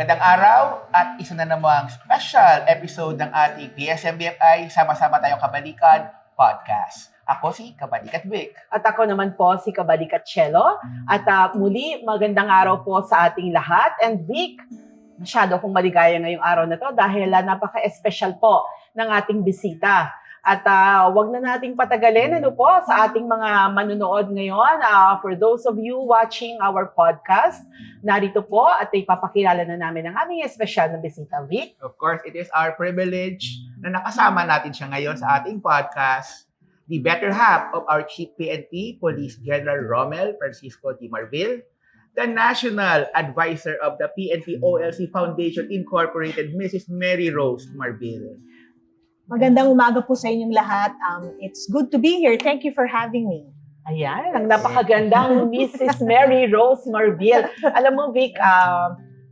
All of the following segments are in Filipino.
Magandang araw at isa na namang special episode ng ating PSMBFI Sama-sama Tayong Kabalikan podcast. Ako si Kabalikat Vic. At ako naman po si Kabalikat Chelo. At muli, magandang araw po sa ating lahat. And Vic, masyado akong maligaya ngayong araw na to dahil napaka-espesyal po ng ating bisita. At wag na nating patagalin po sa ating mga manonood ngayon. For those of you watching our podcast, narito po at ipapakilala na namin ang aming espesyal na bisita, Vic. Of course, it is our privilege na nakasama natin siya ngayon sa ating podcast, the better half of our Chief PNP, Police General Romel Francisco T. Marbil, the National Advisor of the PNP OLC Foundation Incorporated, Mrs. Mary Rose Marbil. Magandang umaga po sa inyong lahat. It's good to be here. Thank you for having me. Ayan, ang napakagandang Mrs. Mary Rose Marbil. Alam mo, Vic,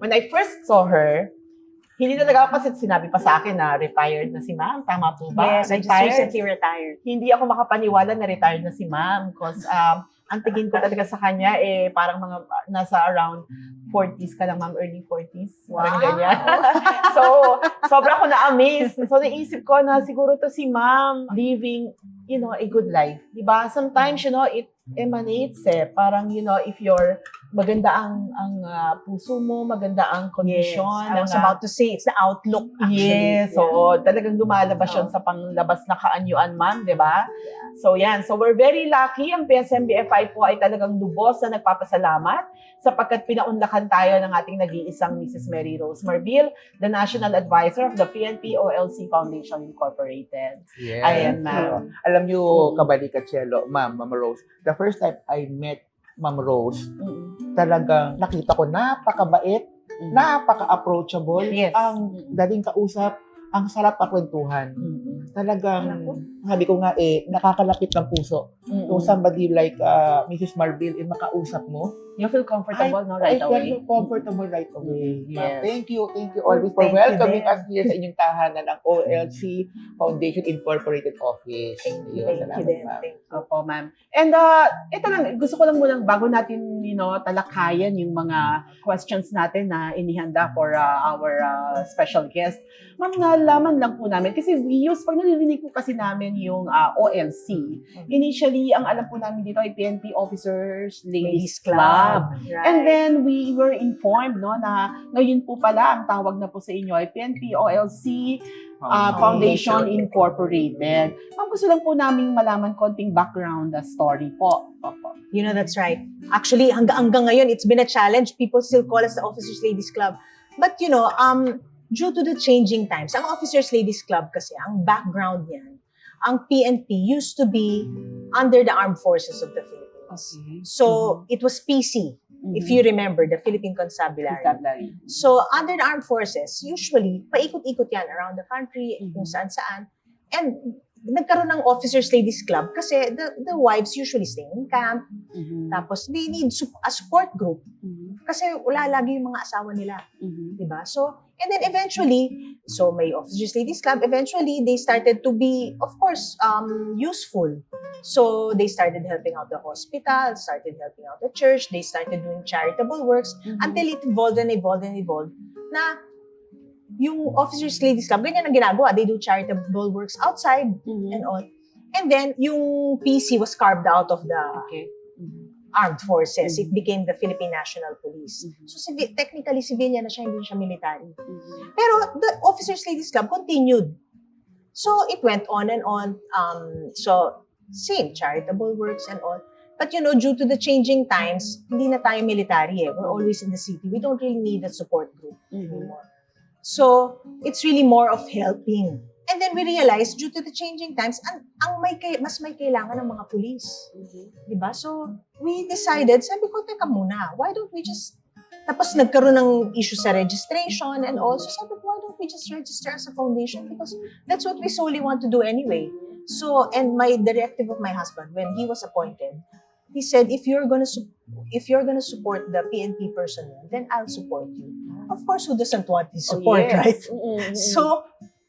when I first saw her, hindi talaga ako kasi sinabi pa sa akin na retired na si ma'am. Tama po ba? Yes, I just recently retired. Hindi ako makapaniwala na retired na si ma'am because ang tingin ko talaga sa kanya parang mga nasa around 40s ka lang, ma'am, early 40s. Parang ganyan. So, sobra ako na-amaze. So, naisip ko na siguro to si ma'am living, a good life. Diba? Sometimes, it emanates Parang, if you're maganda ang puso mo, maganda ang condition. Yes, I was about to say, it's the outlook, actually. Yes, so talagang lumalabas yun sa panglabas na kaanyuan, ma'am, di ba? So yan, so we're very lucky. Ang PSMBFI po ay talagang lubos na nagpapasalamat sapagkat pinaunlakan tayo ng ating nag-iisang Mrs. Mary Rose Marbil, the National Advisor of the PNP OLC Foundation Incorporated. Yes. Ayan, ma'am. Alam niyo, Kabalikat Chelo, Ma'am Rose, the first time I met Ma'am Rose, talagang nakita ko napakabait, napaka-approachable, Yes. ang daling kausap, ang sarap pakwentuhan. Talagang, sabi ko nga nakakalapit ng puso. Kung somebody like Mrs. Marbil, makausap mo, You feel comfortable, right I away? feel comfortable right away. Yes. Thank you always for Thank you welcoming din. us here sa inyong tahanan ng OLC Foundation Incorporated Office. Thank you. Ayun, Thank you salamat, din. ma'am. Thank you. Opo, ma'am. And ito lang, gusto ko lang munang bago natin, talakayan yung mga questions natin na inihanda for our special guest. Ma'am, nalaman lang po namin, kasi pag narinig po kasi namin yung OLC, initially, ang alam po namin dito ay PNP Officers Ladies Club. Right. And then we were informed na ngayon po pala ang tawag na po sa inyo ay PNP OLC Foundation Incorporated. Ma'am, gusto lang po namin malaman konting background story po. Opo. That's right. Actually, hanggang ngayon, it's been a challenge. People still call us the Officers Ladies Club. But, due to the changing times, ang Officers Ladies Club kasi, ang background niyan, ang PNP used to be under the Armed Forces of the Philippines. Okay. So, it was PC, if you remember, the Philippine Constabulary. So, under the armed forces, usually, paikot-ikot yan around the country, kung saan-saan. And nagkaroon ng Officers Ladies Club kasi the wives usually stay in camp. Tapos, they need a support group. Kasi wala lagi yung mga asawa nila. Diba? So, and then eventually, so may Officers Ladies Club, eventually, they started to be, of course, useful. So, they started helping out the hospital, started helping out the church, they started doing charitable works, until it evolved and evolved and evolved, na yung Officers Ladies Club, ganyan ang ginagawa. They do charitable works outside and all. And then, yung PC was carved out of the armed forces. It became the Philippine National Police. So, technically, civilian na siya, hindi siya military. Pero, the Officers Ladies Club continued. So, it went on and on. Same, charitable works and all. But, due to the changing times, hindi na tayo military We're always in the city. We don't really need a support group anymore. So, it's really more of helping. And then we realized, due to the changing times, mas may kailangan ng mga police. Diba? So, we decided, sabi ko, teka muna, why don't we just... Tapos nagkaroon ng issue sa registration and also sabi ko, why don't we just register as a foundation? Because that's what we solely want to do anyway. So, and my directive of my husband, when he was appointed, he said, if you're gonna support the PNP personnel, then I'll support you. Of course, who doesn't want his support, right?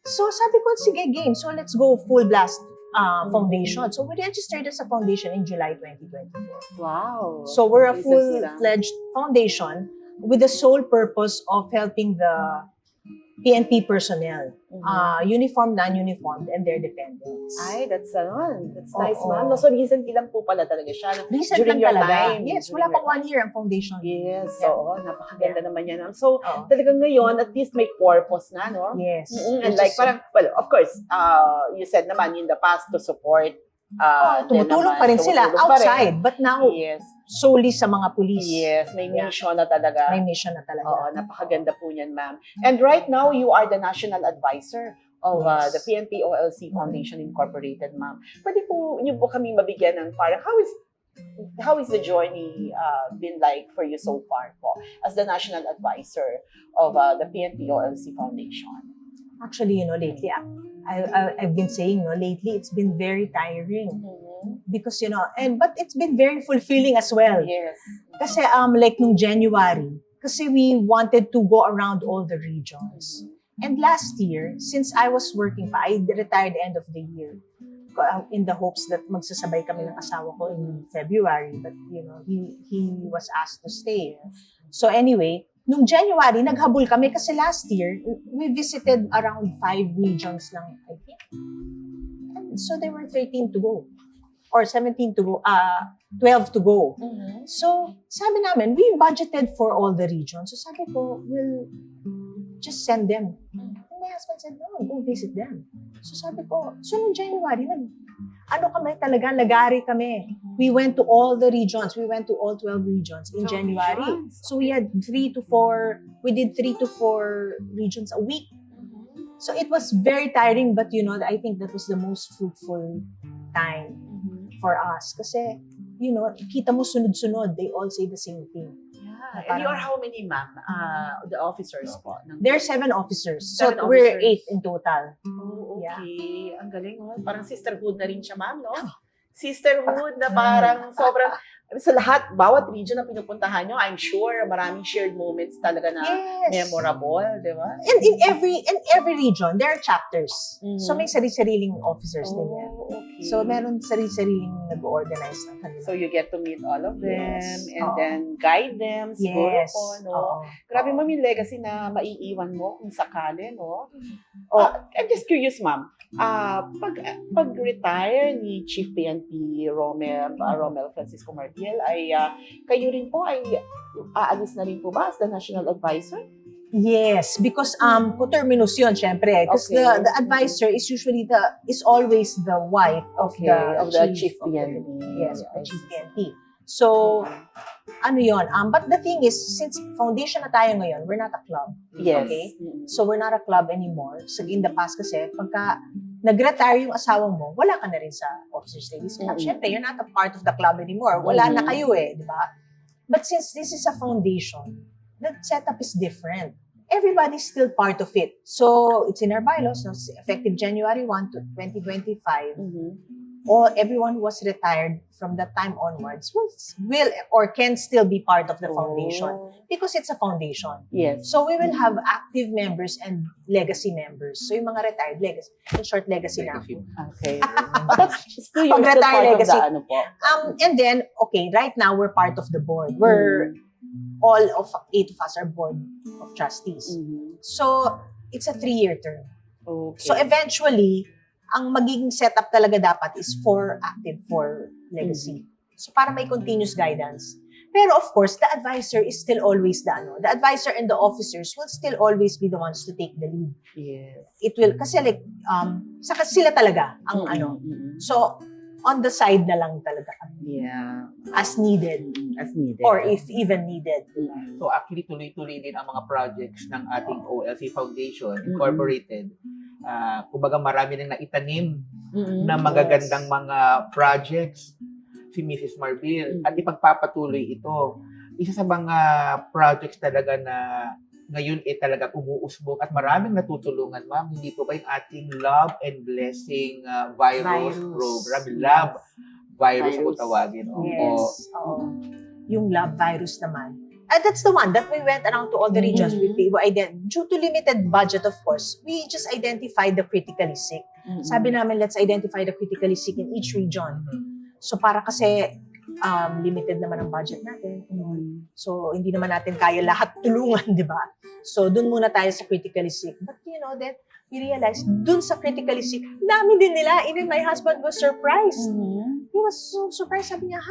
So sabi ko, sige, game. So let's go full blast foundation. So we registered as a foundation in July 2024. Wow. So we're a full-fledged foundation. with the sole purpose of helping the PNP personnel, uniformed, non-uniformed, and their dependents. Ay, that's nice, Oo. ma'am. No, so recently lang po pala talaga siya. No? Recent During lang your talaga. time. Yes, During wala pang your 1 year ang foundation. Yes, Yeah. oo. Napakaganda naman yan. No? So, Oo. talagang ngayon, at least may purpose na, no? Yes. And like, parang, well, of course, you said naman in the past to support. Tumutulong pa rin sila tumutulong pa rin. outside, but now Yes. solely sa mga police. Yes, may Yeah. mission na talaga. May mission na talaga. Oo, napakaganda po niyan, ma'am. And right now, you are the national advisor of Yes. the PNP OLC Foundation Incorporated, ma'am. Pwede po niyo po kami mabigyan ng parang how is the journey been like for you so far po as the national advisor of the PNP OLC Foundation? Actually, lately, I've been saying, lately it's been very tiring because, but it's been very fulfilling as well. Yes. Kasi, like nung January, kasi we wanted to go around all the regions. And last year, since I was working pa, I retired end of the year in the hopes that magsasabay kami ng asawa ko in February. But, he was asked to stay. So anyway, nung January, naghabol kami kasi last year, we visited around 5 regions lang, I think. And so there were 13 to go. Or 17 to go, 12 to go. So, sabi namin, we budgeted for all the regions. So sabi ko, we'll just send them. And my husband said, no, go visit them. So sabi ko, so nung January, nagari kami. We went to all the regions. We went to all 12 regions in January. regions. So we had 3 to 4, we did 3 to 4 regions a week. So it was very tiring, but I think that was the most fruitful time for us. Kasi, kita mo sunod-sunod, they all say the same thing. Yeah. And you are how many, ma'am? The officers po? There are 7 officers. So 7 we're officers. 8 in total. Oh, Yeah. okay. Ang galing, oh. Parang sisterhood na rin siya, ma'am, no? Sisterhood na parang sobrang, sa lahat, bawat region na pinupuntahan nyo, I'm sure maraming shared moments talaga na Yes. memorable, di ba? And in every region, there are chapters. So may sarili-sariling officers din yan. Oh, okay. So meron sarili-sariling nag-organize ng kanila. So you get to meet all of them Yes. and Oo. then guide them, siguro Yes. po, no? Oo. Grabe, Oo. ma'am, yung legacy na maiiwan mo kung sakali, no? Oh. I'm just curious, ma'am. Pag-retire ni Chief PNP Romel Francisco Marbil, ay kayo rin po ay aalis na rin po ba as the national advisor? Yes, because coterminous yun, syempre. Because Okay. the advisor is usually is always the wife of the Chief of the- PNP. Yes, of the chief PNP. So, ano yun? But the thing is, since foundation na tayo ngayon, we're not a club. Yes. Okay? Mm. So, we're not a club anymore. So, in the past kasi, pagka nag-retire yung asawa mo, wala ka na rin sa Officers Ladies Club. Mm-mm. Syempre, you're not a part of the club anymore. Wala na Mhm. kayo di ba? But since this is a foundation, the setup is different. Everybody's still part of it. So, it's in our bylaws, no? Effective January 1 to 2025. Mhm. Everyone who was retired from that time onwards will or can still be part of the foundation Oh. because it's a foundation. Yes. So we will have active members and legacy members. So yung mga retired legacy, in short legacy na. Okay. But still, you're still Pag-retire part of legacy. the ano po? And then, okay, right now we're part of the board. We're all of 8 of us are board of trustees. Mhm. So it's a 3-year term. Okay. So eventually, ang magiging setup talaga dapat is for active, for legacy. So para may continuous guidance. Pero of course, the advisor is still always the advisor and the officers will still always be the ones to take the lead. Yes. It will, kasi saka sila talaga ang Mhm. So, on the side na lang talaga kami. Yeah. As needed. As needed. Or if even needed. So actually, tuloy-tuloy din ang mga projects ng ating OLC Foundation Incorporated. Kumbaga marami nang naitanim na magagandang mga projects si Mrs. Marbil at ipagpapatuloy ito. Isa sa mga projects talaga na ngayon talaga umuusbong at maraming natutulungan, ma'am. Hindi po ba yung ating Love and Blessing virus program? Love virus po tawagin. Yes. Oo. Yung love virus naman. That's the one that we went around to all the regions. Due to limited budget, of course, we just identified the critically sick. Sabi namin, let's identify the critically sick in each region. So para kasi limited naman ang budget natin. So, hindi naman natin kaya lahat tulungan, di ba? So, dun muna tayo sa critically sick. But, then we realized, dun sa critically sick, dami din nila. Even my husband was surprised. He was so surprised. Sabi niya,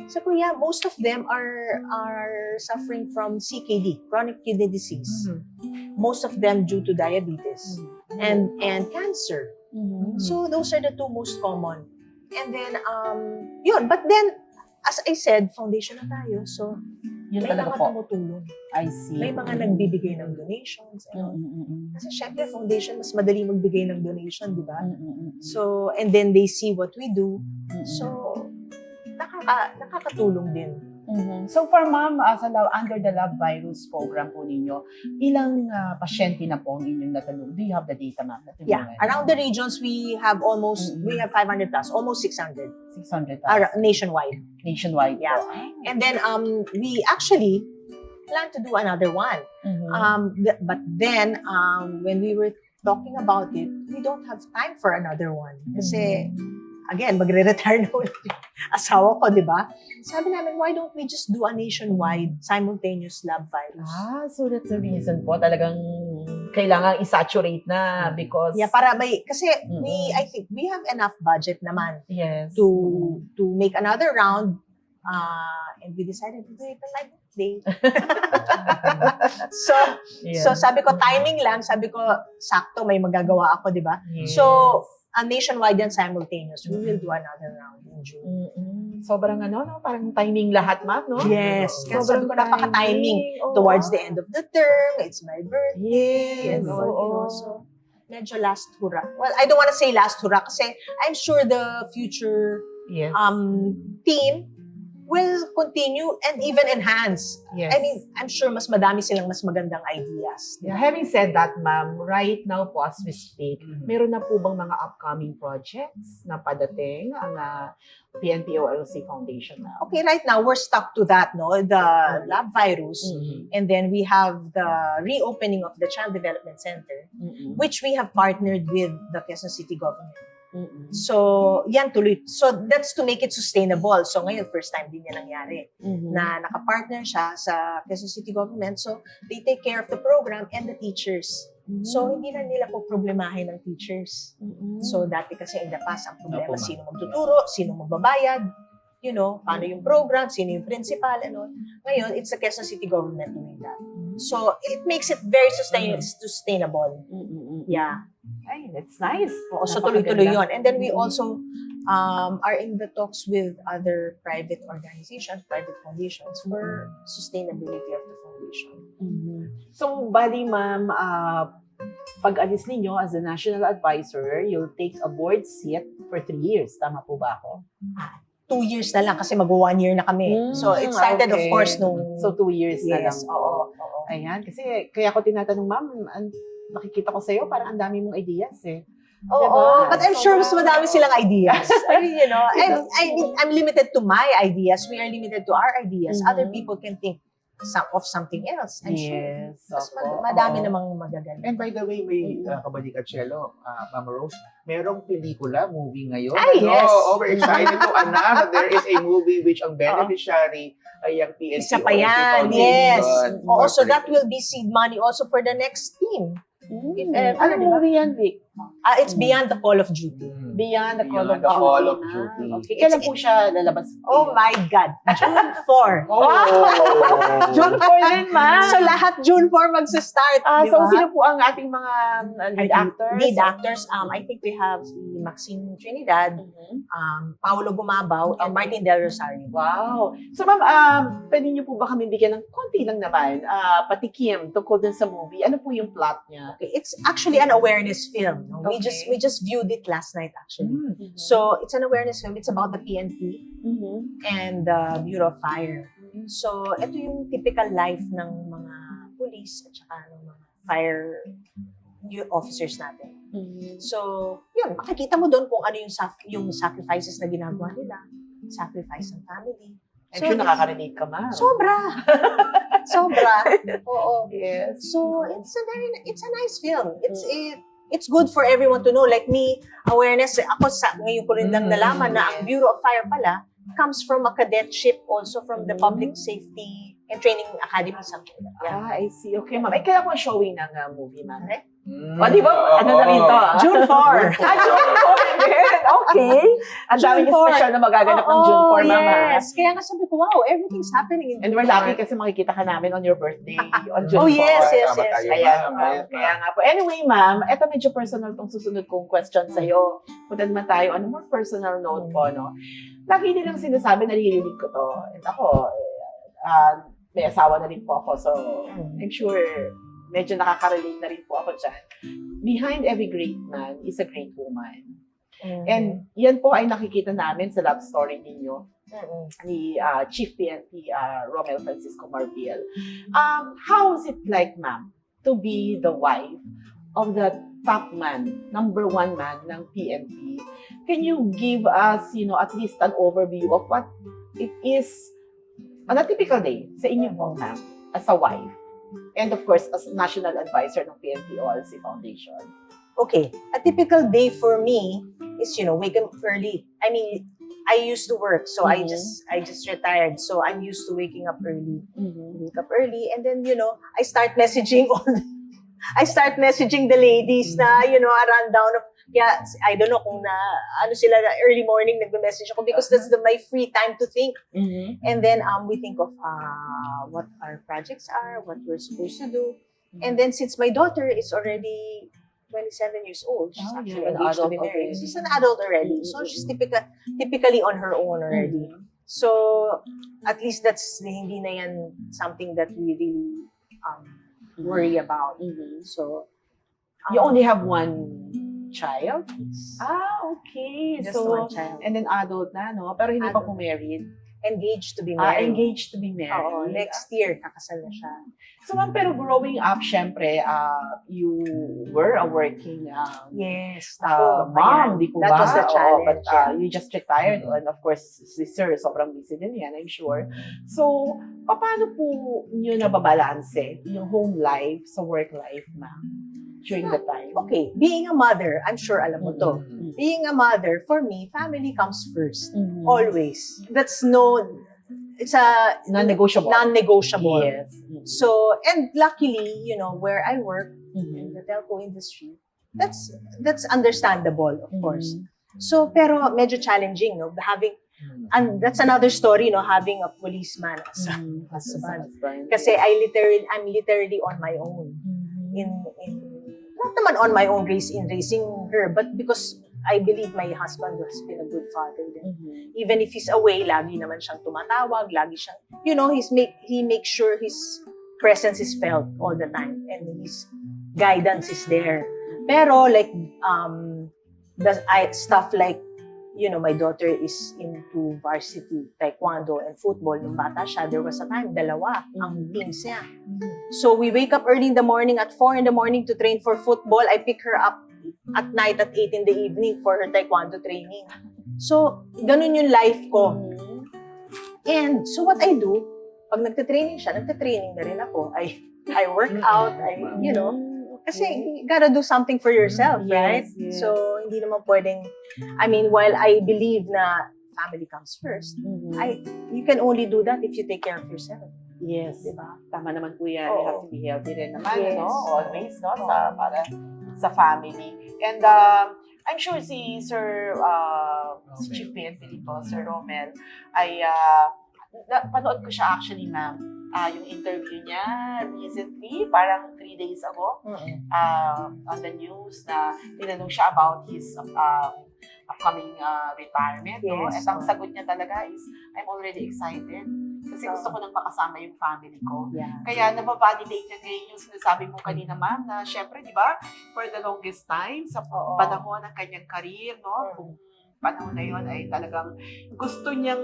Sabi ko, yeah, most of them are suffering from CKD, chronic kidney disease. Most of them due to diabetes and cancer. So, those are the two most common. And then, yun. But then, as I said, foundation na tayo. So, Yun may talaga mga po. tumutulong. I see. May mga nagbibigay ng donations. Kasi syempre, foundation, mas madali magbigay ng donation, di ba? So, and then they see what we do. So, nakakatulong din. So for ma'am, under the Love Virus program po ninyo, ilang pasyente na po ang inyong natulungan? Do you have the data, ma'am? Yeah, around the regions, we have 500 plus, almost 600. 600,000. Nationwide. Nationwide. Yeah. Po. And then, we actually plan to do another one. But then, when we were talking about it, we don't have time for another one. Kasi, again, magre-retire na ulit yung asawa ko, di ba? Sabi namin, why don't we just do a nationwide simultaneous lab virus? So that's the reason po. Talagang kailangan i-saturate na because... Yeah, kasi I think we have enough budget naman Yes. to make another round. And we decided to do it on my birthday. So sabi ko, timing lang. Sabi ko, sakto, may magagawa ako, di ba? Yes. So, nationwide and simultaneous. We will do another round in June. Sobrang parang timing lahat, ma'am, no? Yes. Kasi sabi ko, napaka-timing. Towards the end of the term, it's my birthday. Yes. And all, so, medyo last hurrah. Well, I don't want to say last hurrah kasi I'm sure the future Yes. team will continue and even enhance. Yes. I mean, I'm sure mas madami silang mas magandang ideas. Yeah, having said that, ma'am, right now po as we speak, meron na po bang mga upcoming projects na padating ang PNP OLC Foundation na? Okay, right now, we're stuck to that, no? The lab virus. And then we have the reopening of the Child Development Center, which we have partnered with the Quezon City government. So, yan tuloy. So, that's to make it sustainable. So, ngayon, first time din yan nangyari na nakapartner siya sa Quezon City government. So, they take care of the program and the teachers. So, hindi na nila po problemahin ng teachers. So, dati kasi in the past, ang problema, sino magtuturo, sino magbabayad, paano yung program, sino yung principal, Ngayon, it's the Quezon City government doing that. So, it makes it very sustainable. Yeah. Ay, that's nice. So, tuloy-tuloy yun. And then we also are in the talks with other private organizations, private foundations for sustainability of the foundation. So, bali, ma'am, pag-alis ninyo as a national advisor, you'll take a board seat for 3 years. Tama po ba ako? 2 years na lang kasi mag-1 year na kami. So, it started, of course, nung... So, 2 years na lang. Yes, oo. Ayan, kasi kaya ko tinatanong, ma'am, nakikita ko sa'yo, parang ang dami mong ideas eh. Oo, Diba? but I'm sure mas madami silang ideas. I mean, I'm limited to my ideas. We are limited to our ideas. Other people can think of something else. I'm sure. Mas madami namang magagaling. And by the way, may kabalik at Chelo, Ma'am Rose, merong pelikula, movie ngayon. Yes. We're excited to announce that there is a movie which ang beneficiary ay ang PNP. Isa pa yan, yes. Oo, so that will be seed money also for the next team. Anong movie yan, Vic? It's Beyond the Call of Duty. Beyond the Call Beyond of the Call of Duty. Duty. Okay, kailan po siya lalabas? Oh my God. June 4. June 4 din, ma'am. So lahat June 4 magsa-start. So sino po ang ating mga lead actors? Lead actors, I think we have si Maxine Trinidad, Paolo Gumabaw, and Martin Del Rosario. Wow. So ma'am, pwede niyo po ba kami bigyan ng konti lang naman, patikim tungkol dun sa movie? Ano po yung plot niya? Okay, it's actually an awareness film. No? We just viewed it last night actually. So it's an awareness film. It's about the PNP and the Bureau of Fire. So ito yung typical life ng mga police at saka ng mga fire officers natin. So yun, makikita mo doon kung ano yung sacrifices na ginagawa nila. Sacrifice ng family. I'm sure nakaka-relate ka, ma'am. Sobra. Oo. Yes. So it's a nice film. It's good for everyone to know. Like me, awareness. Ako ngayon ko rin lang nalaman na ang Bureau of Fire pala, comes from a cadetship, also from the Public Safety and Training Academy, something like that. Ah, I see. Okay, ma'am. Ay, kaya ko showing ng movie, ma'am. Okay. O, di ba? Ano na rin to? June 4. June 4 din. Okay. Ang dami June niya 4. special na magaganap ng June 4, ma'am. Yes. Kaya nga sabi ko, wow, everything's happening in And June we're lucky 4. kasi makikita ka namin on your birthday on June 4. Oh, yes, yes, Tama yes. tayo, Ayan, ma'am. ma'am. Ayan, Kaya nga po. Anyway, ma'am, eto medyo personal tong susunod kong question sa'yo. Punta naman tayo on a more personal note po, no? Lagi nilang sinasabi, naririnig ko to. And ako, may asawa na rin po ako. So, I'm sure medyo nakaka-relate na rin po ako dyan. Behind every great man is a great woman. And yan po ay nakikita namin sa love story ninyo ni Chief PNP Romel Francisco Marbil. How is it like, ma'am, to be the wife of the top man, number one man ng PNP? Can you give us, at least an overview of what it is on a typical day sa inyo po, ma'am, as a wife? And of course, as National Advisor ng PNP OLC Foundation. Okay, a typical day for me is, wake up early. I mean, I used to work, so I just retired. So I'm used to waking up early. Wake up early, and then, I start messaging the ladies na, a rundown of, I don't know kung sila na early morning nagme-message ako because that's my free time to think. And then we think of what our projects are, what we're supposed to do. And then since my daughter is already 27 years old, she's actually an engaged to adult be married. already. She's an adult already. So she's typically on her own already. So at least that's hindi na yan something that we really worry about. So You only have one child? Okay. just So, one child. and then adult na, no? Pero hindi pa Adult. po married. Engaged to be married. Engaged to be married. Oo, next year, kakasal na siya. So, ma'am, pero growing up, syempre, you were a working Yes. mom, di po That ba? was the Oo, challenge. but you just retired. And of course, si Sir, sobrang busy din yan, I'm sure. So, paano po nyo nababalanse yung home life sa work life, ma'am? During the time? Okay, being a mother, I'm sure alam mo to. Mm. Being a mother, for me, family comes first. Mhm. Always. It's a Non-negotiable. non-negotiable. Yes. So, and luckily, where I work Mhm. in the telco industry, that's understandable, of course. Mhm. So, pero medyo challenging, no? And that's another story, having a policeman as a Mhm. husband. Husband. Kasi I'm literally on my own. Mhm. Not naman on my own in raising her, but because I believe my husband has been a good father then. Mhm. Even if he's away, lagi naman siyang tumatawag, lagi siyang, he makes sure his presence is felt all the time and his guidance is there. Pero like, stuff like, my daughter is into varsity, taekwondo, and football. Nung bata siya, there was a time, dalawa ang teams niya. So we wake up early in the morning at 4 in the morning to train for football. I pick her up at night at 8 in the evening for her taekwondo training. So, ganun yung life ko. And so what I do, pag nagte-training siya, nagte-training na rin ako. I work out, kasi you gotta do something for yourself, right? Yes. So, hindi naman pwedeng, while I believe na family comes first, Mhm. you can only do that if you take care of yourself. Yes. Diba? Tama naman po yan. You Oo. have to be healthy rin naman, Yes. Always, Oo. para sa family. And I'm sure si Sir, si Chief PNP dito, Sir Romel, ay, panood ko siya actually, ma'am. Yung interview niya recently, parang 3 days ago, on the news na tinanong siya about his upcoming retirement. No? Yes. At ang sagot niya talaga is, I'm already excited. Kasi gusto ko nang makasama yung family ko. Yeah. Kaya nababalidate niya ngayon yung sinasabi mo kanina, ma'am, na syempre, di ba, for the longest time, sa Oo. panahon ng kanyang career, no? Kung panahon na yon ay talagang gusto niyang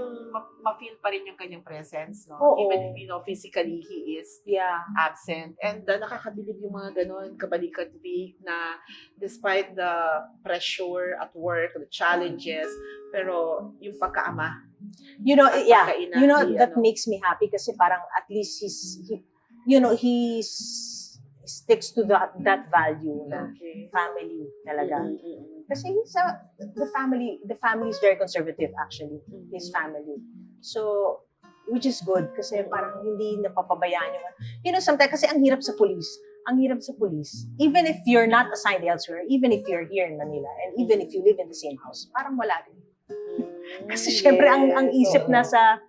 ma-feel pa rin yung kanyang presence, no? Oo. Even if, physically he is Yeah. absent. And nakakabilib yung mga ganon, kabalikat-big na despite the pressure at work, the challenges, pero yung pagkaama, Yeah. pagkaina, That makes me happy kasi parang at least he's sticks to that value na Okay. family talaga. Mm-mm. Kasi the family is very conservative actually, his family. So, which is good kasi parang hindi napapabayaan yung, sometimes kasi ang hirap sa police, even if you're not assigned elsewhere, even if you're here in Manila, and even if you live in the same house, parang wala rin. Kasi syempre, ang isip nasa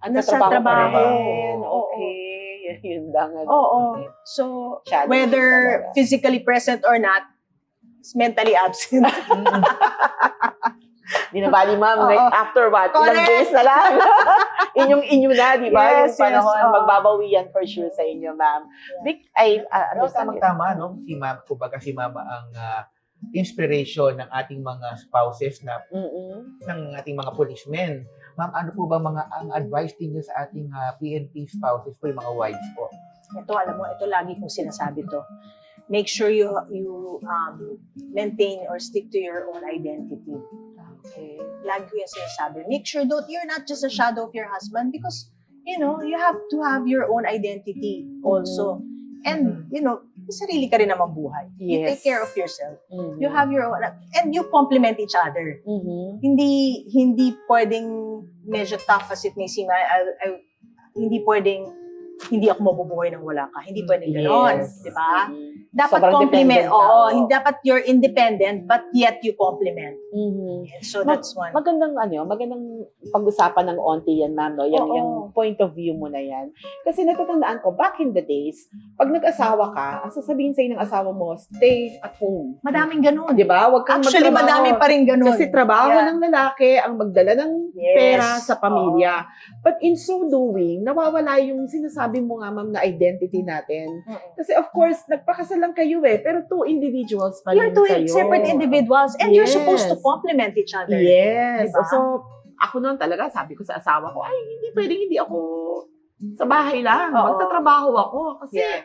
trabaho. trabaho. Okay. Yun lang. Oo. So, Challenging whether talaga. physically present or not, is mentally absent. Di na bali, ma'am. Oo. Like, after what? Ilang Correct. days na lang. Inyo na, di ba? Yes, Yung panahon, yes, oo. magbabawi yan for sure sa inyo, ma'am. Vic, Pero tamang-tama, no? Si ma'am, kumbaga si mama ang inspiration ng ating mga spouses ng ating mga policemen. Ma'am, ano po ba ang advice niyo sa ating PNP spouses po, yung mga wives po? Ito, alam mo, ito lagi kong sinasabi to. Make sure you maintain or stick to your own identity. Okay. Lagi ko yung sinasabi. Make sure you're not just a shadow of your husband because, you have to have your own identity also. And, may sarili ka rin namang buhay. You Yes. take care of yourself. You have your own, and you complement each other. Hindi pwedeng medyo tough as it may seem. Hindi pwedeng hindi ako mabubuhay nang wala ka. Hindi pwedeng gano'n. Yes. Di ba? Mhm. Dapat Sobrang complement. dependent ka, Oo. oo. Hindi dapat you're independent but yet you complement. So that's one. Magandang pag-usapan ng onti yan, ma'am, no? Yung, Oo. yung point of view mo na yan. Kasi natatandaan ko, back in the days, pag nag-asawa ka, ang sasabihin sa'yo ng asawa mo, stay at home. Madaming ganun. Di ba? Huwag kang Actually, magtrabaho. madami pa rin ganun. Kasi trabaho Yeah. ng lalaki ang magdala ng Yes. pera sa pamilya. But in so doing, nawawala yung sinasabi mo nga, ma'am, na identity natin. Mm-mm. Kasi of course, nagpakasal lang kayo pero two individuals pa rin You're two kayo. separate individuals and you're supposed to Yes. complement each other. Yes. Diba? So, ako noon talaga, sabi ko sa asawa ko, ay, hindi ako sa bahay lang. Oo. Magtatrabaho ako. Kasi, Yeah.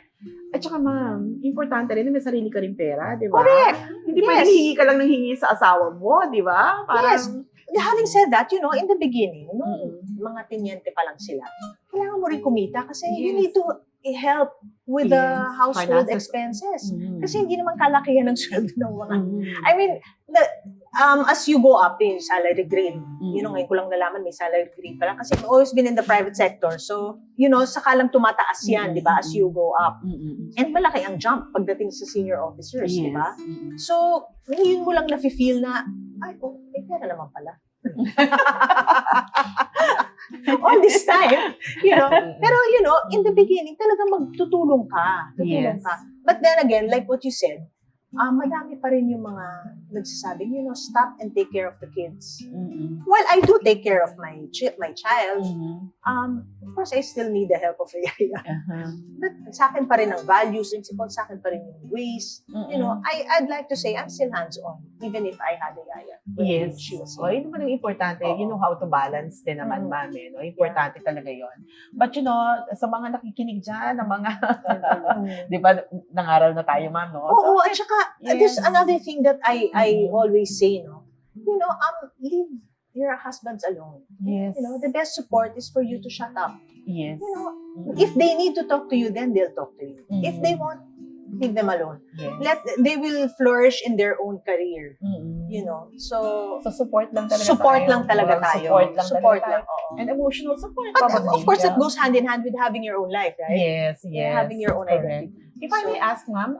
at saka ma'am, importante rin na may sarili ka rin pera, di ba? Correct. Hindi Yes. pwedeng hingi ka lang ng hingi sa asawa mo, di ba? Parang, Yes. Having said that, in the beginning, nung Mm-mm. mga tinyente pa lang sila, kailangan mo rin kumita kasi you Yes. need to help with the Yes. household Finances. expenses. Mhm. Kasi hindi naman kalakihan ng sweldo ng mga. Mhm. I mean, as you go up in salary grade, Mhm. ngayon ko lang nalaman may salary grade pala kasi I've always been in the private sector. So, saka lang tumataas yan, di ba, as you go up. Mhm. And malaki ang jump pagdating sa senior officers, di ba? Yes. Mhm. So, ngayon mo lang nafe-feel na, may pera naman pala. All this time, Pero, in the beginning, talagang magtutulong ka. Tutulong Yes. ka. But then again, like what you said, madami pa rin yung mga nagsasabing, stop and take care of the kids. Mhm. Well, I do take care of my child. Mhm. Of course, I still need the help of a yaya. Uh-huh. But sa akin pa rin ang values, principles, sa akin pa rin yung ways. I'd like to say I'm still hands-on, even if I had a yaya. when Yes. she was O, yun naman ang importante. Oo. You know how to balance din naman, Mm. mami. No? Importante talaga yon. But sa mga nakikinig dyan, ng mga, di ba, nangaral na tayo, ma'am, no? Oo, at saka, there's Yes. another thing that I Mhm. always say, leave your husbands alone. Yes. The best support is for you to shut up. Yes. If they need to talk to you, then they'll talk to you. If Mhm. they won't, leave them alone. Yes. They will flourish in their own career. Mhm. So, So, support lang talaga support tayo. lang talaga Well, tayo. Support lang talaga tayo. oo. And emotional support, But probably. of course, that Yeah. goes hand in hand with having your own life, right? Yes, yes. Having your own correct. identity. If I may So, ask, ma'am,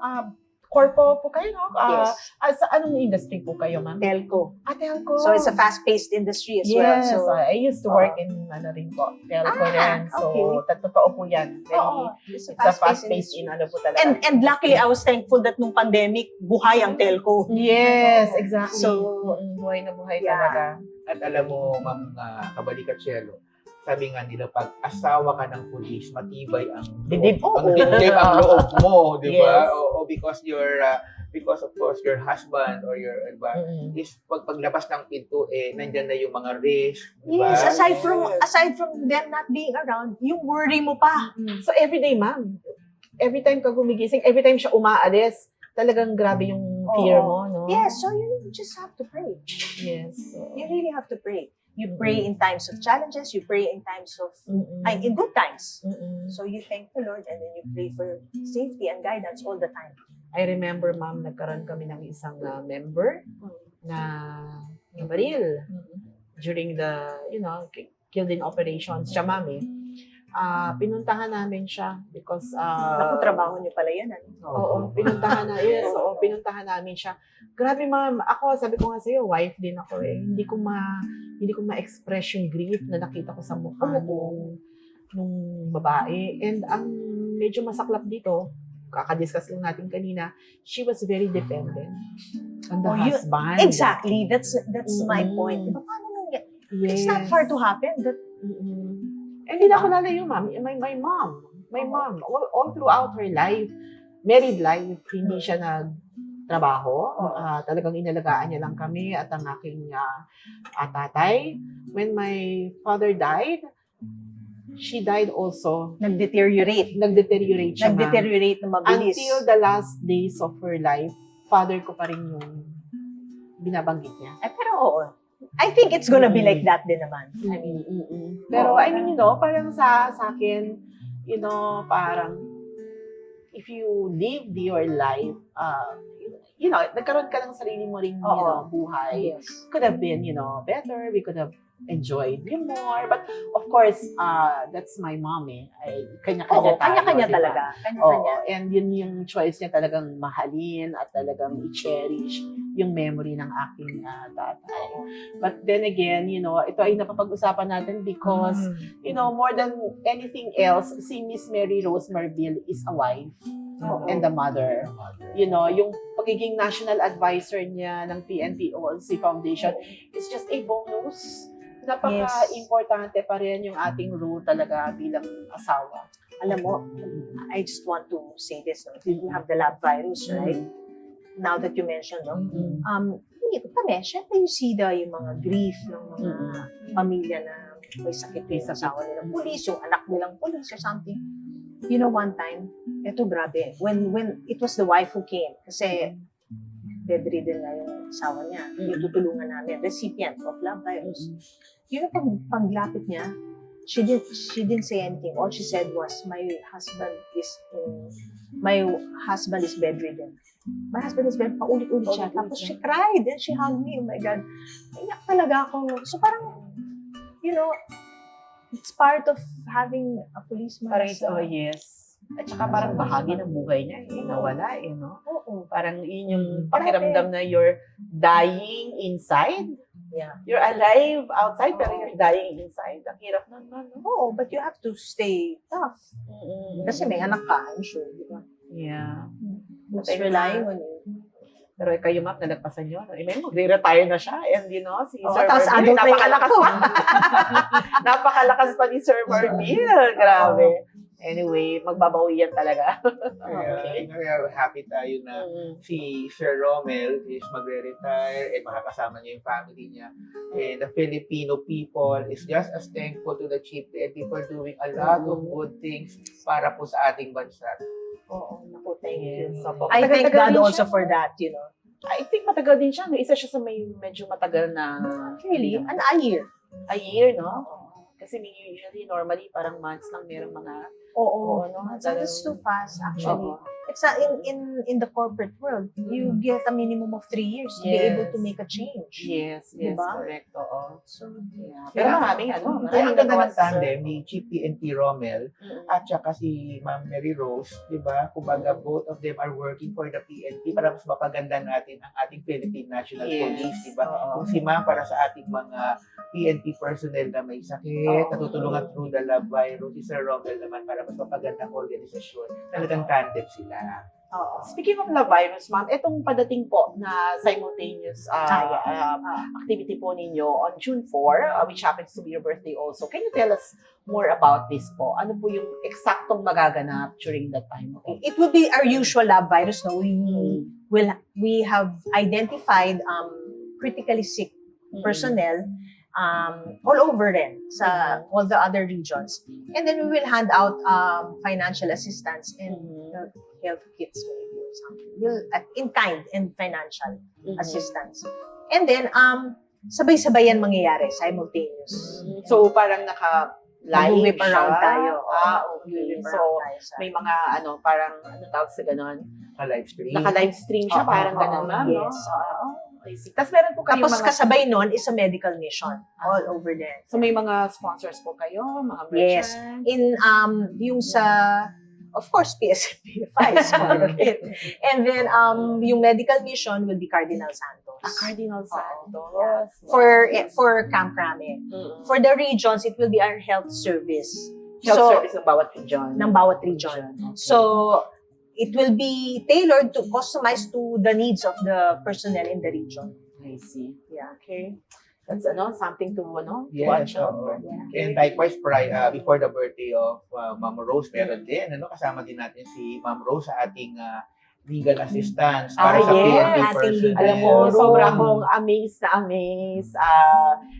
corpo po kayo, no? Yes. Sa anong industry po kayo, ma'am? Telco. Telco. So, it's a fast-paced industry as well. Yes, So, I used to work in, telco rin. So, okay. totoo po yan. oo, It's a fast-paced industry. po talaga. And luckily, I was thankful that nung pandemic, buhay ang telco. Yes, exactly. So, buhay na buhay yeah. talaga. At alam mo, Ma'am Kabalikat Cielo, sabi nga nila, pag asawa ka ng pulis, matibay ang Dibdib. ang dibdib ang loob mo, di ba? Yes. Oo, because of course your husband or your is paglabas ng pinto nandiyan na yung mga risk, di ba? Yes, aside from them not being around, yung worry mo pa. So, everyday, ma'am, every time ka gumigising, every time siya umaalis, talagang grabe yung fear mo, no? Yes, so you just have to pray. Yes. You really have to pray. You pray in times of challenges, you pray in times of, in good times. So you thank the Lord and then you pray for safety and guidance all the time. I remember, ma'am, nagkaroon kami ng isang member na baril during the, killed-in operations. Siya, ma'am, pinuntahan namin siya because Naku, trabaho niyo pala yan. Ano? Oo, pinuntahan namin siya. Grabe, ma'am. Ako, sabi ko nga sa'yo, wife din ako eh. Hindi ko ma-express yung grief na nakita ko sa mukha nung babae. And ang medyo masaklap dito, kaka-discuss lang natin kanina, she was very dependent on the husband. Exactly. That's my point. Diba, paano nung it's not far to happen. And hindi na ako lalayo, ma'am. My mom, all throughout her life, married life, hindi siya nagtrabaho. Talagang inalagaan niya lang kami at ang aking tatay. When my father died, she died also. Nag-deteriorate siya, ma'am. Nag-deteriorate na mabilis. Until the last days of her life, father ko pa rin yung binabanggit niya. Pero oo. I think it's gonna be like that din naman. I mean, pero I mean, parang sa akin, parang if you live your life, nagkaroon ka ng sarili mo ring buhay. Yes. Could have been, better. We could have enjoyed you more. But of course, that's my mom eh. Kanya-kanya tayo. Kanya-kanya diba? talaga. Kanya-kanya. And yun yung choice niya talagang mahalin at talagang i-cherish yung memory ng aking tatay. But then again, ito ay napapag-usapan natin because, more than anything else, si Miss Mary Rose Marville is a wife and a mother. Yung pagiging national advisor niya ng PNP-OLC Foundation is just a bonus. Napaka-importante pa rin yung ating role talaga bilang asawa. Alam mo, I just want to say this. No? We have the lab virus, right? Now that you mentioned, no? Hindi ko pa syempre you see yung mga grief ng mga pamilya na may sakit yung asawa nilang pulis, yung anak nilang pulis or something. One time, eto grabe, when it was the wife who came, kasi bedridden na yung asawa niya, yung tutulungan namin, recipient of lab virus. Paglapit niya, she didn't say anything. All she said was, my husband is bedridden. My husband is bedridden. Paulit-ulit siya. Tapos she cried. Then she hugged me. Oh my God. Iyak talaga ako. So parang, it's part of having a policeman. Parang, yes. At saka parang bahagi ng buhay niya nawala Oo. Parang yun yung pakiramdam na you're dying inside. Yeah. You're alive outside, pero you're dying inside. Ang hirap nun, no? Oo, but you have to stay tough. Kasi may anak ka, I'm sure, di ba? Yeah. It's relying on you. Pero kayo, ma'am, nalagpasan nyo. May magre-retire na siya. And si Sir tapos Marville, adult na yung napakalakas pa. Napakalakas pa ni Sir Marville. Grabe. Anyway, magbabawi yan talaga. Okay. Happy tayo na si Sir Romel is magre-retire and makakasama niya yung family niya. And the Filipino people is just as thankful to the Chief PNP for doing a lot of good things para po sa ating bansa. Oo, naku, thank you. So, I thank matagal God din also siya. for that, I think matagal din siya. No? Isa siya sa medyo matagal na... Really? A year. A year, no? Kasi usually, normally, parang months lang merong mga... Oo, no? That's too fast, actually. It's in the corporate world, you get a minimum of 3 years to be able to make a change. Yes, Diba? correct. Oo. So, Pero maraming Kaya ang ganda nagawa ng tandem ni Chief PNP Romel at saka si Ma'am Mary Rose, di ba? Kumbaga, both of them are working for the PNP para mas mapaganda natin ang ating Philippine National Police, di ba? Kung si Ma'am para sa ating mga PNP personnel na may sakit, natutulungan through the lab virus, si Sir Romel naman para mas mapaganda ang organisasyon. Talagang tandem sila. Speaking of love virus, ma'am, itong padating po na simultaneous activity po ninyo on June 4, which happens to be your birthday also. Can you tell us more about this po? Ano po yung eksaktong magaganap during that time? Okay. it will be our usual lab virus. No, we have identified critically sick personnel all over rin sa all the other regions. And then we will hand out financial assistance and health kits maybe or something. In kind and financial assistance. And then, sabay-sabay yan mangyayari, simultaneous. So, parang lying Mag-whip around siya. tayo. Okay. Mag-whip So, around tayo sa- may mga parang, tawag sa ganon? Live stream. Naka-live stream siya, Oo, parang oo, ganon, ma'am, no? yes. I see. Tapos meron po kayong Tapos mga... kasabay nun is a medical mission all over there. So, may mga sponsors po kayo, mga Yes. merchants? In yung sa of course PSPFI is part of it. And then yung medical mission will be Cardinal Santos. Cardinal Oo. Santos. For Camp Crame. Mm-mm. For the regions, it will be our health service. Health So, service ng bawat region. ng bawat region. Okay. So, it will be tailored to customize to the needs of the personnel in the region. I see. Yeah. Okay. That's something to Yes, watch out oo. for. And likewise, before the birthday of Ma'am Rose, meron din, kasama din natin si Ma'am Rose sa ating legal assistance para sa yes. PNP Ating personnel. legal Alam mo, Forum. sobrang akong amazed na amazed.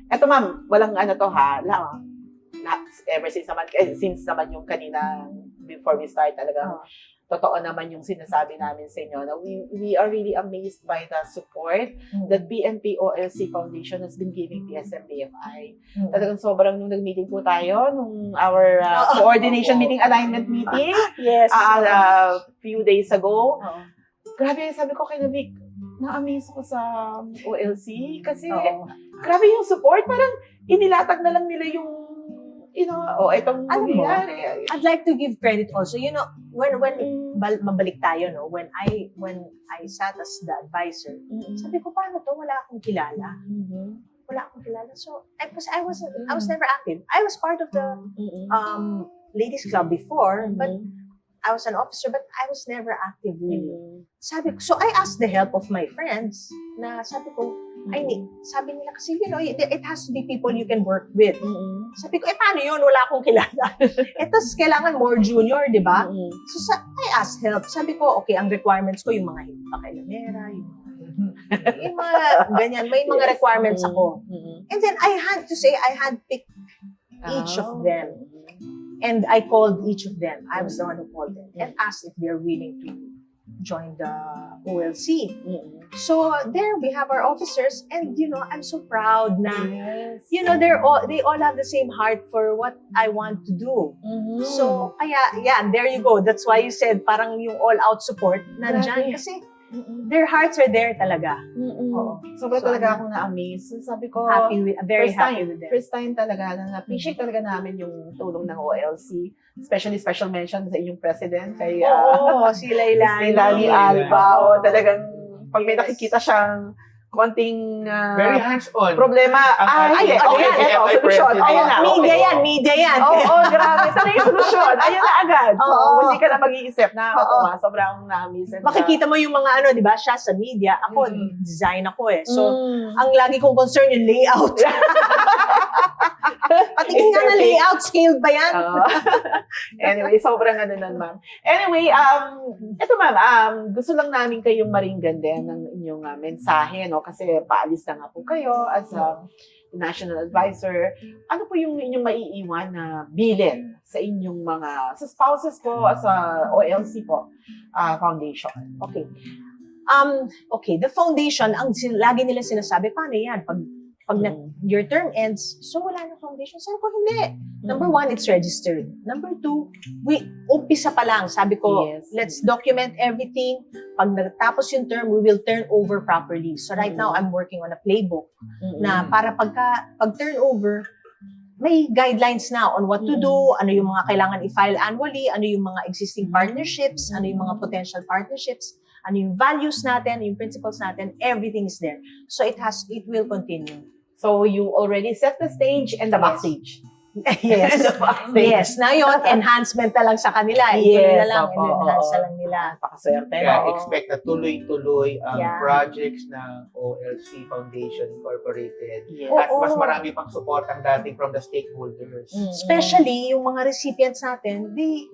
Eto ma'am, walang to ha. Ever since naman yung kanina, before we start talaga, totoo naman yung sinasabi namin sa inyo na we are really amazed by the support that PNP OLC Foundation has been giving PSMBFI. Talagang sobrang nung nag-meeting po tayo, nung our coordination meeting, alignment meeting, Yes. few days ago, Oo. grabe, sabi ko kay Navik, na-amaze ko sa OLC kasi Oo. grabe yung support, parang inilatag na lang nila yung itong Alam mo, nangyayari. I'd like to give credit also. You know, when mabalik tayo, no, when I sat as the advisor, sabi ko, paano to? Wala akong kilala. Wala akong kilala. So, I was never active. I was part of the ladies club before, but I was an officer, but I was never active really. Sabi ko, so I asked the help of my friends na sabi ko, sabi nila kasi, it has to be people you can work with. Sabi ko, paano yun? Wala akong kilala. Tapos, kailangan more junior, di ba? So, I asked help. Sabi ko, okay, ang requirements ko, yung mga pakailamera, yung mga ganyan, may mga requirements ako. And then, I had to say, I had picked each of them. And I called each of them. I was the one who called them and asked if they're willing to join the OLC. So there we have our officers, and I'm so proud na they all have the same heart for what I want to do. So kaya there you go. That's why you said parang yung all-out support nandyan kasi their hearts are there talaga. Oo. Sobrang So, talaga akong na-amaze. So, sabi ko, Very first happy time, with them. First time talaga na na-appreciate talaga namin yung tulong ng OLC. Especially special mention sa inyong president, kay Oo, si Lani Lailani. Alba. Talagang pag may nakikita siyang konting Very hands-on. problema, Ang solusyon. Ayun na. Media yan. Grabe. Sana yung solusyon. Ayun na agad. So, Oo. hindi ka na mag-iisip na, sobrang na-amaze. Makikita mo yung mga di ba, siya sa media. Ako, design ako eh. So, ang lagi kong concern yung layout. Patingin nga ng layout, scaled ba yan? Anyway, sobrang nun, ma'am. Anyway, eto ma'am, gusto lang namin kayong maringgan din ng inyong mensahe, no? Kasi paalis na nga po kayo as a national advisor. Ano po yung inyong maiiwan na bilin sa inyong sa spouses po as a OLC po foundation? Okay. Okay, the foundation, ang lagi nila sinasabi, paano yan? Pag your term ends, so wala na foundation. Sabi ko, hindi. Number one, it's registered. Number two, umpisa pa lang. Sabi ko, Yes. let's document everything. Pag natapos yung term, we will turn over properly. So right now, I'm working on a playbook na para pag turnover, may guidelines na on what to do, ano yung mga kailangan i-file annually, ano yung mga existing partnerships, ano yung mga potential partnerships, ano yung values natin, yung principles natin, everything is there. So it will continue. So, you already set the stage and the backstage. Yes. Yes. Na yun, enhancement na lang sa kanila. Ituloy na lang, enhance na lang nila. Napakaswerte. Kaya no? expect na tuloy-tuloy ang Yeah. projects ng OLC Foundation Incorporated. Yes. At mas Oo. marami pang support ang dating from the stakeholders. Especially, yung mga recipients natin, they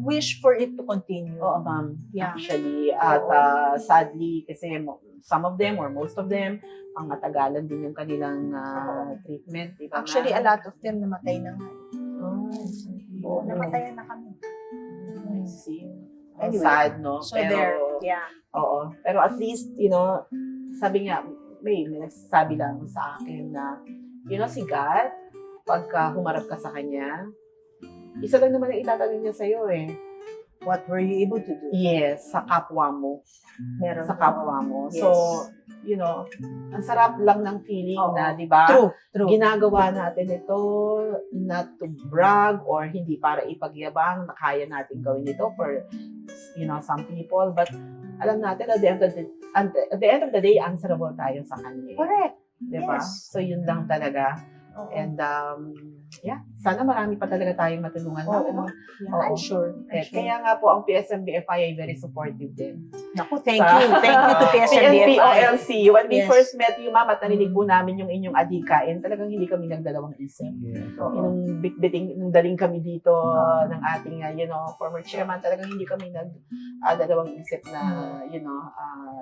wish for it to continue. Oo, ma'am. Yeah. Actually, at sadly, kasi some of them or most of them, ang matagalan din yung kanilang treatment. Diba, Actually, a ma'am? lot of them namatay na nga. Oo, Namatayan na kami. I see. Anyway, Sad, no? So there, yeah. Oo. Pero at least, sabi nga, may nagsasabi lang sa akin na, si God pagka humarap ka sa kanya, isa lang naman ang itatanong niya sa'yo eh. What were you able to do? Yes, sa kapwa mo. Meron Sa kapwa mo. Yes. So, ang sarap lang ng feeling Oo. na, di ba? True. Ginagawa natin ito not to brag or hindi para ipagyabang na kaya natin gawin ito for, some people. But alam natin, at the end of the day, answerable tayo sa kanya. Correct. Di ba? Yes. So, yun lang talaga. Oo. And, sana marami pa talaga tayong matulungan. Oo. No? Yeah, Oo. I'm sure. Kaya nga po, ang PSMBFI ay very supportive din. Naku, thank you. Thank you to PNP PSMBFI. OLC. When we Yes. first met you, ma'am, at narinig po namin yung inyong adhikain, talagang hindi kami nagdalawang isip. Nung bitbiting, nung daling kami dito ng ating, former chairman, talagang hindi kami nagdalawang isip na,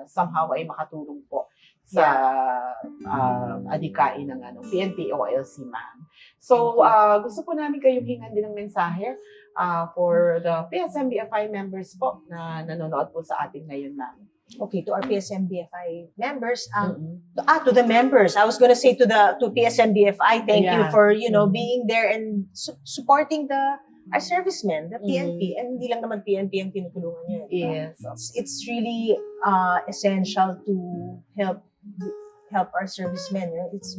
somehow ay makatulong po sa adhikain ng PNP OLC, ma'am. So, gusto po namin kayong hingan din ng mensahe for the PSMBFI members po na nanonood po sa atin ngayon, ma'am. Okay, to our PSMBFI members, to the members, I was gonna say to PSMBFI, thank you Yeah. for, being there and supporting our servicemen, the PNP, and hindi lang naman PNP ang tinutulungan niyo. Yes. It's really essential to help our servicemen. It's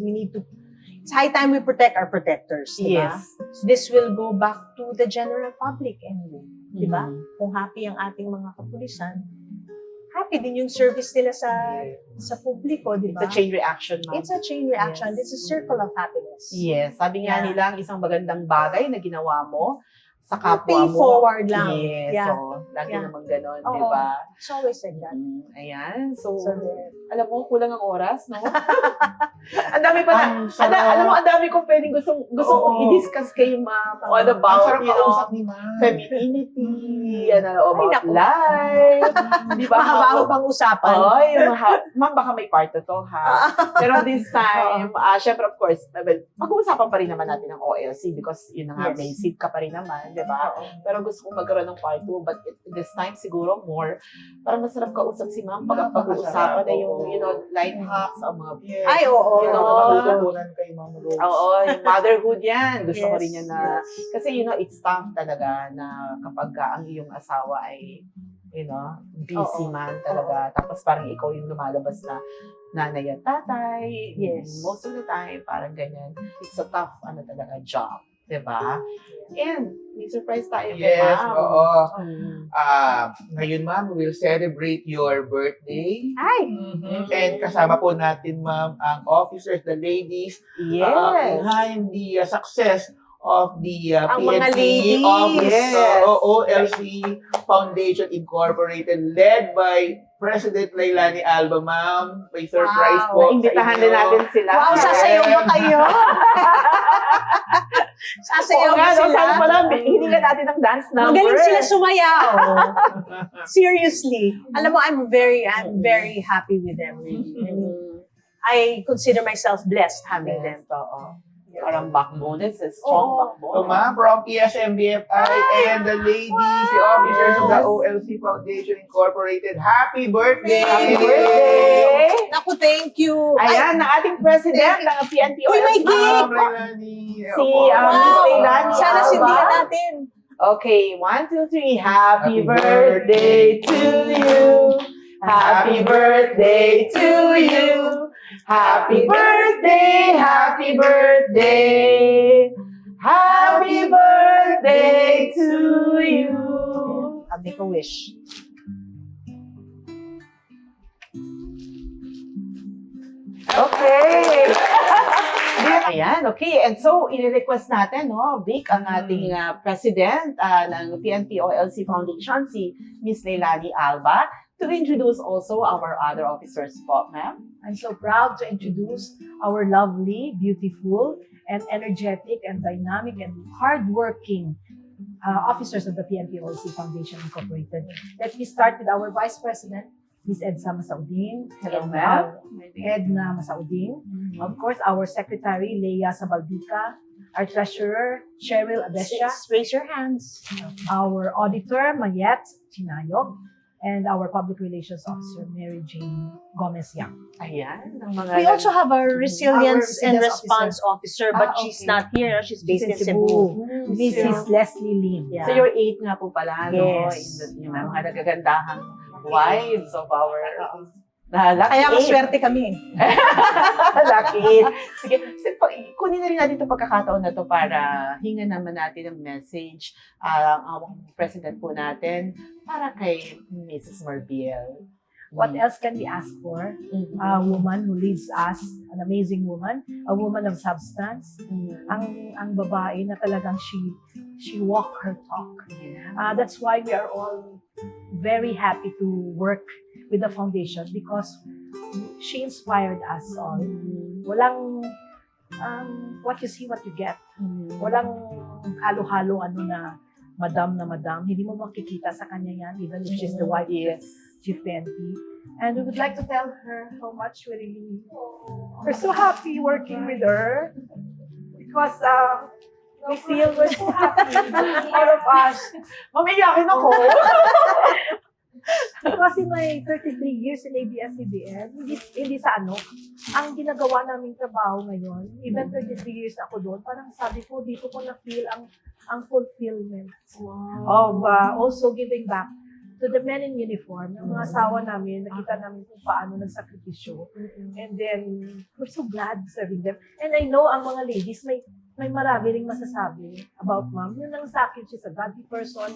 high time we protect our protectors, di ba? Yes. This will go back to the general public anyway, di ba? Mhm. Kung happy ang ating mga kapulisan, happy din yung service nila sa publiko, di It's ba? a chain reaction, ma'am. It's a chain reaction. Yes. It's a circle of happiness. Yes. Sabi nga Yeah. nila, ang isang magandang bagay na ginawa mo sa Pay kapwa mo. forward lang. Yes. Yeah. So, lagi Yeah. naman ganon, Oo. di ba? It's always like that. Ayan. So, So, there. alam mo, kulang ang oras, no? Ang dami pa na, alam mo, ang dami kong pwedeng gusto Oo. kong i-discuss kay ma'am. All Ang about, sarap kausap ni ma'am. femininity, Ay, about naku. life. Di ba? Mahaba pang usapan. Oo, ma'am, baka may part to, ha? Pero this time, syempre, of course, pag-uusapan pa rin naman natin ang OLC because yun na nga, Yes. may seat ka pa rin naman, di ba? Pero gusto kong magkaroon ng part 2, but this time, siguro more, parang masarap kausap si ma'am pag pag-uusapan na yung, life hacks, ang mga Yes. Ay, oo. Natutunan kay Ma'am Rose. Oo, yung motherhood yan. Gusto ko Yes, rin yan na, kasi it's tough talaga na kapag ang iyong asawa ay, busy Oo. man talaga. Tapos parang ikaw yung lumalabas na nanay at tatay. Yes. Most of the time, parang ganyan. It's a tough, talaga, job. Diba? And, may surprise tayo kay Yes, ma'am. oo. Mm. Ngayon, ma'am, we'll celebrate your birthday. Ay! And kasama po natin, ma'am, ang officers, the ladies, Yes. behind the success of the Ang mga PNP ladies. Office Yes. OLC Foundation Incorporated, led by President Lailani Alba, ma'am. May surprise po Imbitahan sa din inyo. natin sila. Wow, sasayaw ba kayo? Sasayaw Oo ba nga, no? sila? Sabi pala, hiningan natin ng dance number. Magaling sila sumayaw. Seriously. Alam mo, I'm very happy with them. Really. I mean, I consider myself blessed having them. Yes, oo. Parang backbone. It's a strong Oo. backbone. So, ma'am, from PSMBFI and the ladies, the officers of the OLC Foundation Incorporated, happy birthday! Happy birthday! Naku, thank you. Ayan, ang ating president ng PNP Uy, may OLC. cake! Ma'am Lailani. Si, Wow. Miss Leilani. Sana Alba. sindihan natin. Okay, 1, 2, 3. Happy Happy birthday to you. Happy birthday to you. Happy birthday, happy birthday. Happy birthday to you. I'll make a wish. Okay. Ayan, okay. And so, i-request natin, Vic, ang ating president ng PNP OLC Foundation, si Miss Leilani Alba, to introduce also our other officers po, ma'am. I'm so proud to introduce our lovely, beautiful, and energetic, and dynamic, and hardworking officers of the PNP OLC Foundation Incorporated. Let me start with our Vice President, Ms. Edsa Masaudin. Hello, ma'am. Edna Masaudin. Of course, our Secretary, Leia Sabaldica. Our Treasurer, Cheryl Abesia. Raise your hands. Our Auditor, Mayet Chinayok. and our Public Relations Officer, Mary Jane Gomez-Yang. Ayan, ang mga... We also have our Resilience and Resilience Response Officer, but she's okay. not here. She's based in She's Cebu. Mrs. Leslie Lim. Yeah. So you're 8 nga po pala, no? Yes. Yung mga nagagandahang wives of our... Lucky Kaya 8. maswerte kami. Lucky 8. Sige, kunin na rin natin itong pagkakataon na to para hingan naman natin ang message ang president po natin para kay Mrs. Marbiel. What else can we ask for? A woman who leads us, an amazing woman, a woman of substance, ang babae na talagang she walk her talk. That's why we are all very happy to work with the foundation because she inspired us all. Walang what you see, what you get. Walang halo-halo na madam. Hindi mo makikita sa kanya yan, even if she's the wife of Chief PNP. And we would like to tell her how much we're so happy working with her because we feel we're so happy, all of us. Mamiyakin ako. Because in my 33 years in ABS-CBN, hindi sa ang ginagawa naming trabaho ngayon, even 33 years na ako doon, parang sabi ko, dito ko na-feel ang fulfillment of also giving back to the men in uniform, ang mga asawa namin, nakita namin kung paano nagsakripisyo. And then, we're so glad serving them. And I know ang mga ladies, may marami ring masasabi about ma'am. Yun lang sa akin, she's a godly person.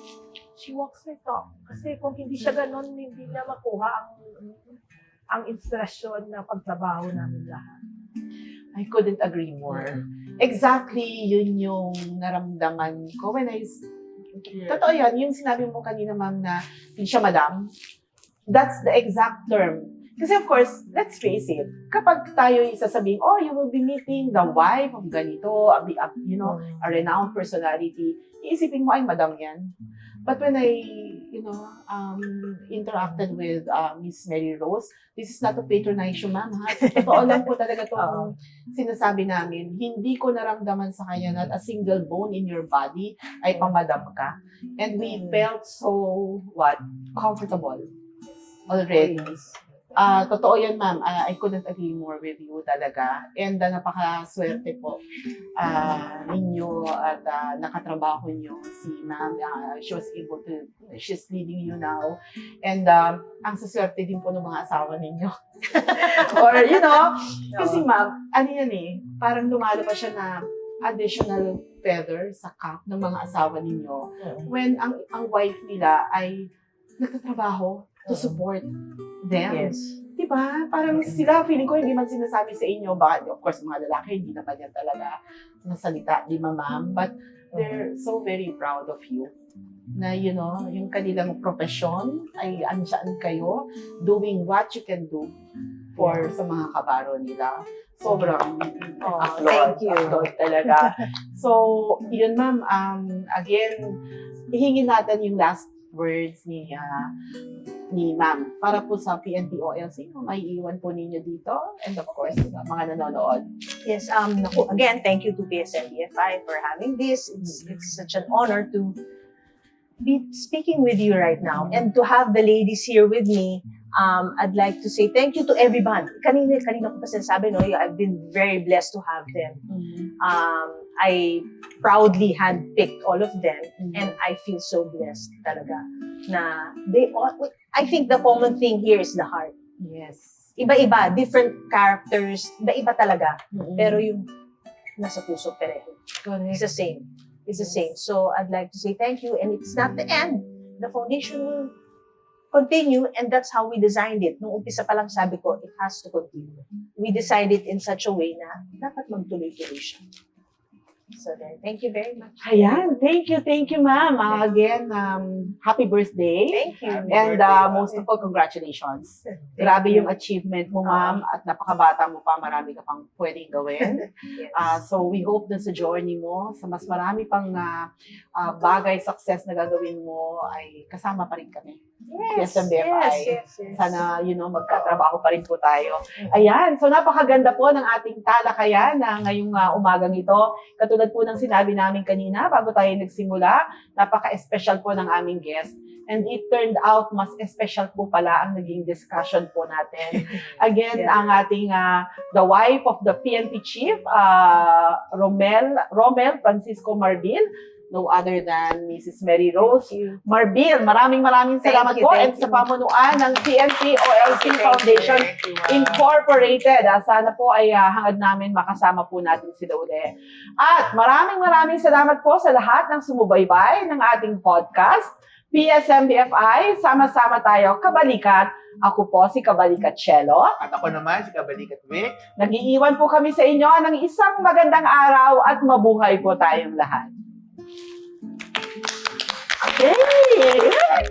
She walks her talk. Kasi kung hindi siya ganon, hindi na makuha ang inspirasyon na pagtrabaho namin lahat. I couldn't agree more. Exactly yun yung naramdaman ko when totoo yan, yung sinabi mo kanina ma'am na hindi siya madam. That's the exact term. Kasi of course, let's face it, kapag tayo isasabihin, oh, you will be meeting the wife of ganito, a renowned personality, iisipin mo, ay, madam yan. But when I, interacted with Miss Mary Rose, this is not to patronize you, ma'am, ha? Totoo lang po talaga itong sinasabi namin. Hindi ko naramdaman sa kanya na a single bone in your body ay pamadam ka. And we felt so, comfortable already. Totoo yan, ma'am. I couldn't agree more with you talaga. And napakaswerte po ninyo at nakatrabaho nyo si ma'am. She's leading you now. And ang saswerte din po ng mga asawa ninyo. Or, kasi ma'am, parang lumalabas siya na additional feather sa cap ng mga asawa ninyo when ang wife nila ay nagtatrabaho to support them. Yes. Diba? Parang sila, feeling ko, hindi man sinasabi sa inyo, baka, of course, mga lalaki, hindi naman yan talaga nasalita, di ba, ma'am? But they're so very proud of you. Na, yung kanilang profession ay ansyan kayo, doing what you can do for sa mga kabaro nila. Sobrang Thank you. applaud talaga. So, yun, ma'am, again, ihingin natin yung last words ni ma'am para po sa PNP OLC kung may iwan po ninyo dito and of course sa mga nanonood. Yes, again, thank you to PSN BFI for having this. It's such an honor to be speaking with you right now and to have the ladies here with me. I'd like to say thank you to everyone. Kanina ko pa sinasabi, I've been very blessed to have them. I proudly handpicked all of them and I feel so blessed talaga na I think the common thing here is the heart. Yes. Iba-iba, different characters, iba-iba talaga. Pero yung nasa puso pareho. It's the same. It's the same. So I'd like to say thank you and it's not the end. The foundation will continue and that's how we designed it. Nung umpisa pa lang sabi ko, it has to continue. We decided in such a way na dapat magtuloy-tuloy siya. So then, thank you very much. Ayan, thank you, ma'am. Again, happy birthday. Thank you. And most of all, congratulations. Grabe yung achievement mo, ma'am, at napakabata mo pa, marami ka pang pwedeng gawin. Yes. So we hope na sa journey mo, sa mas marami pang bagay, success na gagawin mo, ay kasama pa rin kami. Yes, PSN BFI. yes. Sana, magkatrabaho pa rin po tayo. Ayan, so napakaganda po ng ating talakayan na ngayong umagang ito. Katulad tulad po ng sinabi namin kanina, bago tayo nagsimula, napaka-special po ng aming guest. And it turned out, mas special po pala ang naging discussion po natin. Again, ang ating, the wife of the PNP chief, Romel Francisco Marbil, no other than Mrs. Mary Rose Marbil. Maraming salamat po. And sa pamunuan ng PNP OLC Foundation Incorporated. Sana po ay hangad namin makasama po natin sila uli. At maraming salamat po sa lahat ng sumubaybay ng ating podcast. PSMBFI, sama-sama tayo, kabalikat. Ako po si Kabalikat Chelo. At ako naman, si Kabalikat Vic. Nag-iiwan po kami sa inyo ng isang magandang araw at mabuhay po tayong lahat. Okay!